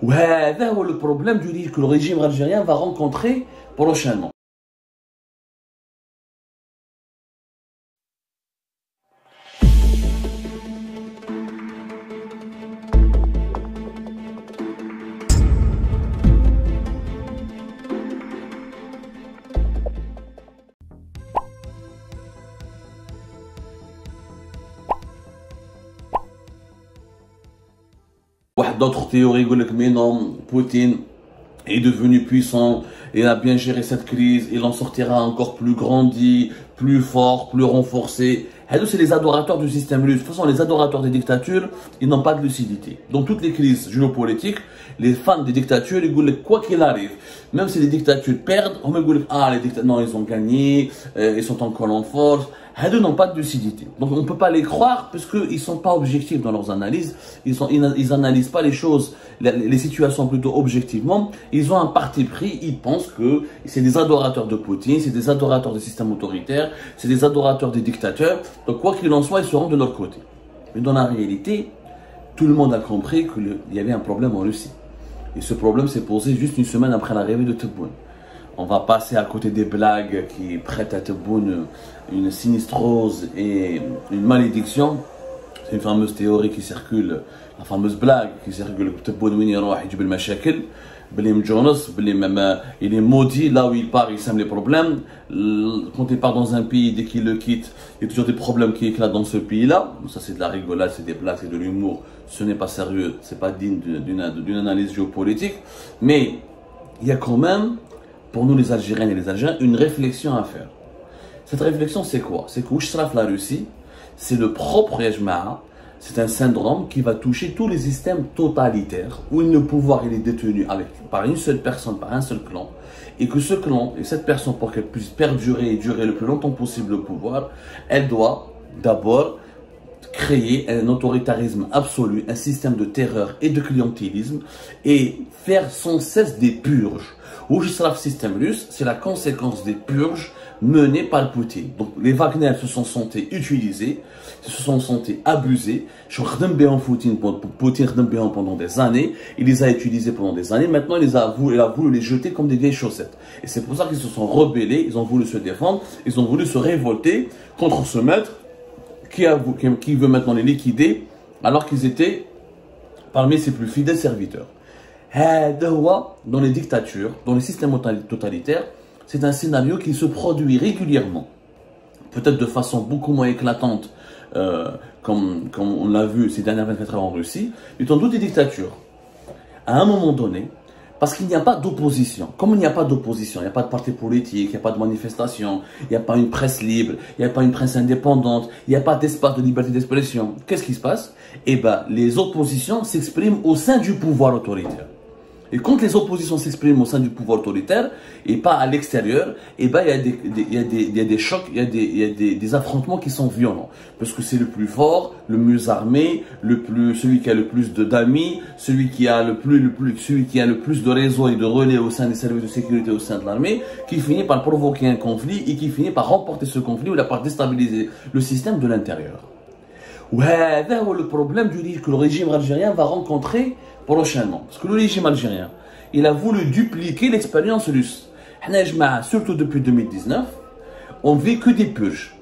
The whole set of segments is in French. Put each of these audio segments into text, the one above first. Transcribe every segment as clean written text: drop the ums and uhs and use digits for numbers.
وهذا هو le problème que le régime algérien va rencontrer prochainement. D'autres théories disent que mais non, Poutine est devenu puissant, il a bien géré cette crise, il en sortira encore plus grandi, plus fort, plus renforcé. C'est les adorateurs du système russe. De toute façon, les adorateurs des dictatures, ils n'ont pas de lucidité. Dans toutes les crises géopolitiques, les fans des dictatures, ils disent quoi qu'il arrive, même si les dictatures perdent, on me dit ah les dictateurs, non ils ont gagné, ils sont encore en force. Ils n'ont pas de lucidité. Donc on ne peut pas les croire parce qu'ils ne sont pas objectifs dans leurs analyses. Ils n'analysent pas les choses, les situations plutôt objectivement. Ils ont un parti pris. Ils pensent que c'est des adorateurs de Poutine, c'est des adorateurs des systèmes autoritaires, c'est des adorateurs des dictateurs. Donc quoi qu'il en soit, ils seront de leur côté. Mais dans la réalité, tout le monde a compris qu'il y avait un problème en Russie. Et ce problème s'est posé juste une semaine après l'arrivée de Tebboune. On va passer à côté des blagues qui prêtent à Tebboune une sinistrose et une malédiction. C'est une fameuse théorie qui circule, la fameuse blague qui circule. Tebboune il est maudit, là où il part, il sème les problèmes. Quand il part dans un pays, dès qu'il le quitte, il y a toujours des problèmes qui éclatent dans ce pays-là. Ça, c'est de la rigolade, c'est des blagues, c'est de l'humour. Ce n'est pas sérieux, c'est pas digne d'une analyse géopolitique. Mais il y a quand même, pour nous les Algériennes et les Algériens, une réflexion à faire. Cette réflexion, c'est quoi? C'est que Oushraf, la Russie, c'est le propre Yajma'a. C'est un syndrome qui va toucher tous les systèmes totalitaires où le pouvoir il est détenu par une seule personne, par un seul clan. Et que ce clan et cette personne, pour qu'elle puisse perdurer et durer le plus longtemps possible le pouvoir, elle doit d'abord créer un autoritarisme absolu, un système de terreur et de clientélisme et faire sans cesse des purges. Le système russe, c'est la conséquence des purges menées par Poutine. Donc les Wagner se sont sentis utilisés, se sont sentis abusés. Poutine pendant des années, il les a utilisés pendant des années. Maintenant, il a voulu les jeter comme des vieilles chaussettes. Et c'est pour ça qu'ils se sont rebellés, ils ont voulu se défendre, ils ont voulu se révolter contre ce maître qui veut maintenant les liquider alors qu'ils étaient parmi ses plus fidèles serviteurs. Dans les dictatures, dans les systèmes totalitaires, c'est un scénario qui se produit régulièrement. Peut-être de façon beaucoup moins éclatante, comme on l'a vu ces dernières 24 heures en Russie, mais dans toutes les dictatures, à un moment donné, parce qu'il n'y a pas d'opposition. Comme il n'y a pas d'opposition, il n'y a pas de parti politique, il n'y a pas de manifestation, il n'y a pas une presse libre, il n'y a pas une presse indépendante, il n'y a pas d'espace de liberté d'expression. Qu'est-ce qui se passe? Eh bien, les oppositions s'expriment au sein du pouvoir autoritaire. Et quand les oppositions s'expriment au sein du pouvoir autoritaire et pas à l'extérieur, eh ben, il y a des chocs, il y a des affrontements qui sont violents. Parce que c'est le plus fort, le mieux armé, celui qui a le plus d'amis, celui qui a le plus de réseaux et de relais au sein des services de sécurité au sein de l'armée, qui finit par provoquer un conflit et qui finit par remporter ce conflit ou par déstabiliser le système de l'intérieur. C'est le problème que le régime algérien va rencontrer prochainement. Parce que le régime algérien, il a voulu dupliquer l'expérience russe. Surtout depuis 2019, on vit que des purges.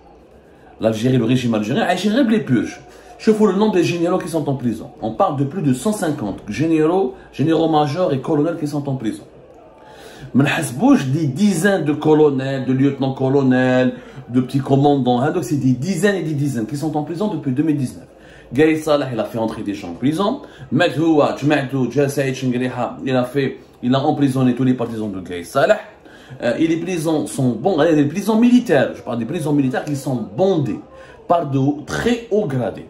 L'Algérie, le régime algérien, a géré les purges. Je vous le nombre des généraux qui sont en prison. On parle de plus de 150 généraux majors et colonels qui sont en prison. Des dizaines de colonels, de lieutenants-colonels, de petits commandants. Donc c'est des dizaines et des dizaines qui sont en prison depuis 2019. Gaï Salah, il a fait entrer des gens en prison. Medhoua, Jma'dou, Jassaïd Chengriha, il a emprisonné tous les partisans de Gaï Salah. Et les prisons sont bon, les prisons militaires, je parle des prisons militaires qui sont bondées par de très hauts gradés.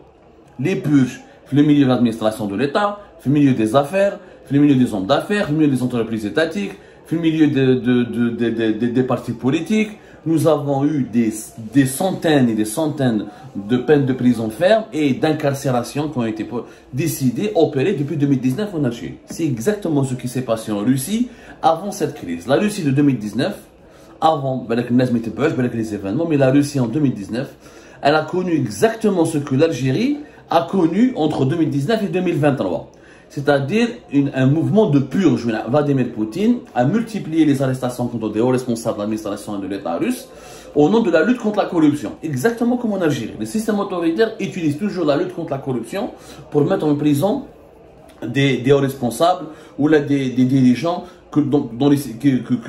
Les purges, le milieu de l'administration de l'État, le milieu des affaires, le milieu des hommes d'affaires, le milieu des entreprises étatiques, le milieu des partis politiques. Nous avons eu des centaines et des centaines de peines de prison ferme et d'incarcération qui ont été décidées, opérées depuis 2019 en Algérie. C'est exactement ce qui s'est passé en Russie avant cette crise. La Russie de 2019, avant les événements, mais la Russie en 2019, elle a connu exactement ce que l'Algérie a connu entre 2019 et 2023. c'est-à-dire un mouvement de purge. Vladimir Poutine a multiplié les arrestations contre des hauts responsables de l'administration et de l'État russe au nom de la lutte contre la corruption. Exactement comme en Algérie. Les systèmes autoritaires utilisent toujours la lutte contre la corruption pour mettre en prison des hauts responsables ou là, des dirigeants que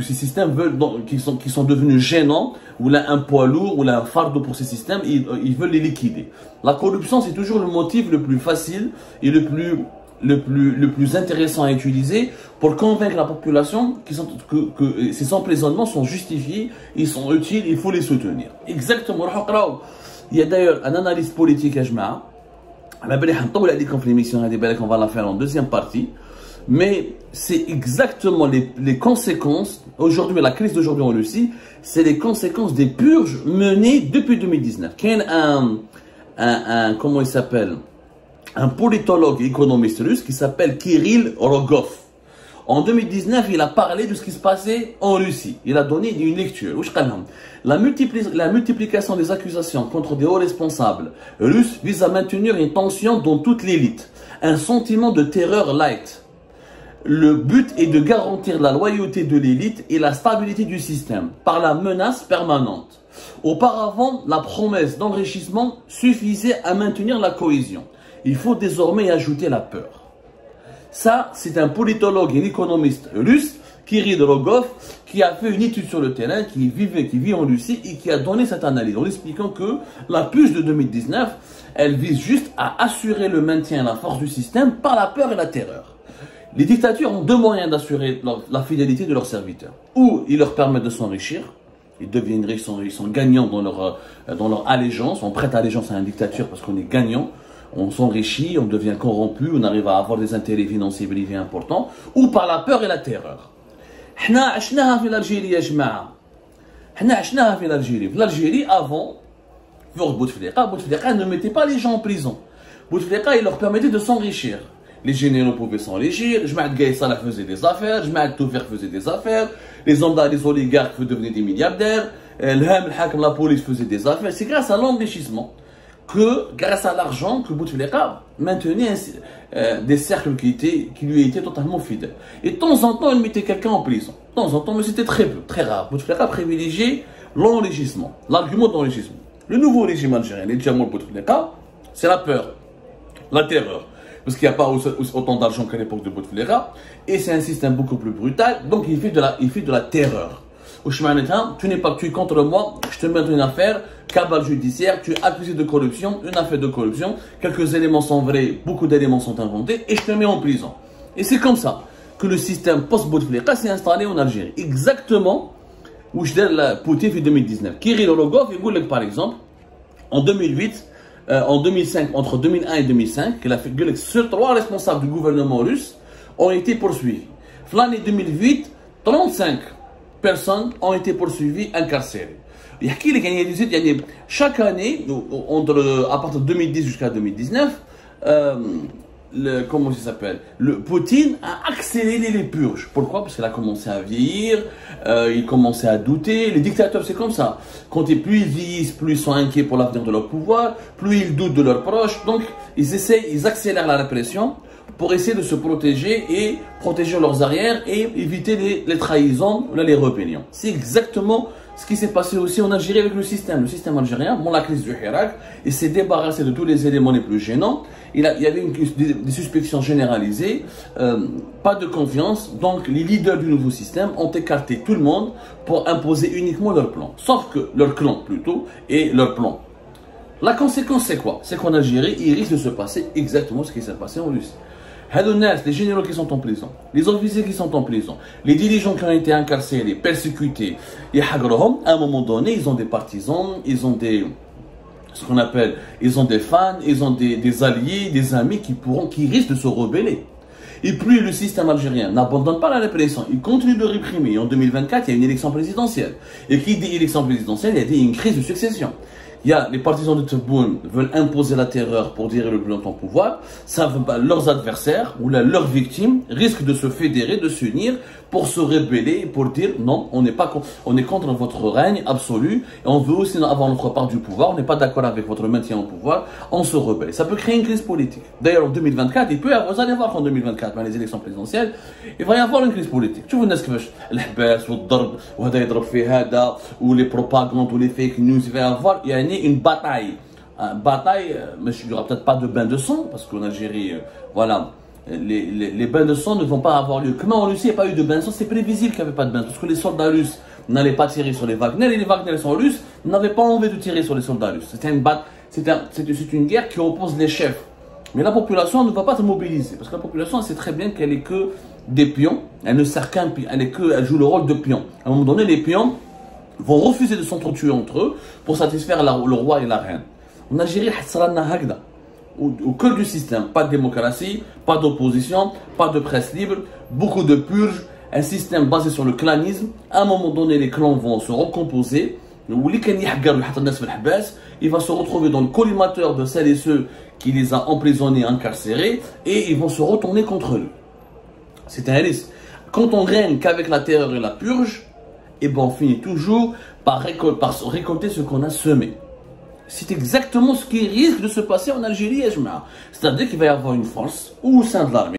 ces systèmes veulent, qui sont devenus gênants, ou là un poids lourd, ou là un fardeau pour ces systèmes, ils veulent les liquider. La corruption, c'est toujours le motif le plus facile et le plus intéressant à utiliser pour convaincre la population que ces emprisonnements sont justifiés, ils sont utiles, il faut les soutenir. Exactement. Il y a d'ailleurs un analyste politique à Jma'a. On va la faire en deuxième partie. Mais c'est exactement les conséquences, aujourd'hui, la crise d'aujourd'hui en Russie, c'est les conséquences des purges menées depuis 2019. Il y a comment il s'appelle, un politologue et économiste russe qui s'appelle Kirill Rogov. En 2019, il a parlé de ce qui se passait en Russie. Il a donné une lecture. La multiplication des accusations contre des hauts responsables russes vise à maintenir une tension dans toute l'élite, un sentiment de terreur light. Le but est de garantir la loyauté de l'élite et la stabilité du système par la menace permanente. Auparavant, la promesse d'enrichissement suffisait à maintenir la cohésion. Il faut désormais ajouter la peur. Ça, c'est un politologue et un économiste russe, Kirill Rogov, qui a fait une étude sur le terrain, qui vit en Russie et qui a donné cette analyse en expliquant que la purge de 2019, elle vise juste à assurer le maintien et la force du système par la peur et la terreur. Les dictatures ont deux moyens d'assurer la fidélité de leurs serviteurs. Ou ils leur permettent de s'enrichir, ils deviennent riches, ils sont gagnants dans leur allégeance, on prête allégeance à une dictature parce qu'on est gagnant, on s'enrichit, on devient corrompu, on arrive à avoir des intérêts financiers privés importants, ou par la peur et la terreur. L'Algérie, avant, Bouteflika ne mettait pas les gens en prison. Bouteflika, il leur permettait de s'enrichir. Les généraux pouvaient s'enrichir, Jmaat Gaïsala faisait des affaires, Jmaat Toufer faisait des affaires, les oligarques devenaient des milliardaires, la police faisait des affaires. C'est grâce à l'enrichissement, grâce à l'argent, que Bouteflika maintenait des cercles qui lui étaient totalement fidèles. Et de temps en temps, il mettait quelqu'un en prison. De temps en temps, mais c'était très peu, très rare. Bouteflika privilégiait l'enrichissement, l'argument d'enrichissement. Le nouveau régime algérien, les Djamoul Bouteflika, c'est la peur, la terreur. Parce qu'il n'y a pas autant d'argent qu'à l'époque de Bouteflika, et c'est un système beaucoup plus brutal, donc il fait de la terreur. Tu n'es pas, tu es contre moi, je te mets dans une affaire, cabale judiciaire, tu es accusé de corruption, une affaire de corruption, quelques éléments sont vrais, beaucoup d'éléments sont inventés, et je te mets en prison. Et c'est comme ça que le système post-Bouteflika s'est installé en Algérie. Exactement où je dis la Poutine fait 2019. Kirill Rogov, par exemple, en 2008, en 2005, entre 2001 et 2005, sur 3 responsables du gouvernement russe ont été poursuivis. L'année 2008, 35 personnes ont été poursuivies, incarcérées. Chaque année, à partir de 2010 jusqu'à 2019, comment ça s'appelle, Poutine a accéléré les purges. Pourquoi? Parce qu'il a commencé à vieillir, il commençait à douter. Les dictateurs, c'est comme ça. Plus ils vieillissent, plus ils sont inquiets pour l'avenir de leur pouvoir, plus ils doutent de leurs proches. Donc, ils accélèrent la répression pour essayer de se protéger et protéger leurs arrières et éviter les trahisons, les rébellions. C'est exactement ce qui s'est passé aussi en Algérie avec le système algérien. Bon, la crise du Hirak, il s'est débarrassé de tous les éléments les plus gênants. Il y avait des suspicions généralisées, pas de confiance. Donc, les leaders du nouveau système ont écarté tout le monde pour imposer uniquement leur plan. Sauf que leur clan, plutôt, et leur plan. La conséquence, c'est quoi? C'est qu'en Algérie, il risque de se passer exactement ce qui s'est passé en Russie. Les généraux qui sont en prison, les officiers qui sont en prison, les dirigeants qui ont été incarcérés, persécutés, à un moment donné, ils ont des partisans, ils ont ils ont des fans, ils ont des alliés, des amis qui risquent de se rebeller. Et plus le système algérien n'abandonne pas la répression, il continue de réprimer. En 2024, il y a une élection présidentielle. Et qui dit élection présidentielle, il y a une crise de succession. il y a les partisans de Tebboune veulent imposer la terreur pour diriger le plus longtemps au pouvoir. Leurs adversaires ou leurs victimes risquent de se fédérer, de s'unir pour se rebeller, pour dire non, on est contre votre règne absolu et on veut aussi avoir notre part du pouvoir, on n'est pas d'accord avec votre maintien au pouvoir, on se rebelle. Ça peut créer une crise politique. D'ailleurs en 2024, vous allez voir qu'en 2024, dans les élections présidentielles, il va y avoir une crise politique. Tu vois, ou les propagandes ou les fake news, il va y avoir une bataille. Mais il n'y aura peut-être pas de bain de sang, parce qu'en Algérie, voilà, les bains de sang ne vont pas avoir lieu. Comment en Russie, il n'y a pas eu de bain de sang, c'est prévisible qu'il n'y avait pas de bain de sang, parce que les soldats russes n'allaient pas tirer sur les Wagner, et les Wagner sont russes, n'avaient pas envie de tirer sur les soldats russes. C'est une guerre qui oppose les chefs. Mais la population ne va pas se mobiliser, parce que la population sait très bien qu'elle est que des pions, elle ne sert qu'un pion, elle joue le rôle de pion. À un moment donné, les pions vont refuser de s'entretuer entre eux pour satisfaire le roi et la reine. En Algérie, au cœur du système, pas de démocratie, pas d'opposition, pas de presse libre, beaucoup de purges, un système basé sur le clanisme. À un moment donné, les clans vont se recomposer. Il va se retrouver dans le collimateur de celles et ceux qui les a emprisonnés, incarcérés, et ils vont se retourner contre eux. C'est un risque. Quand on règne qu'avec la terreur et la purge, et ben on finit toujours par récolter ce qu'on a semé. C'est exactement ce qui risque de se passer en Algérie, c'est-à-dire qu'il va y avoir une France au sein de l'armée.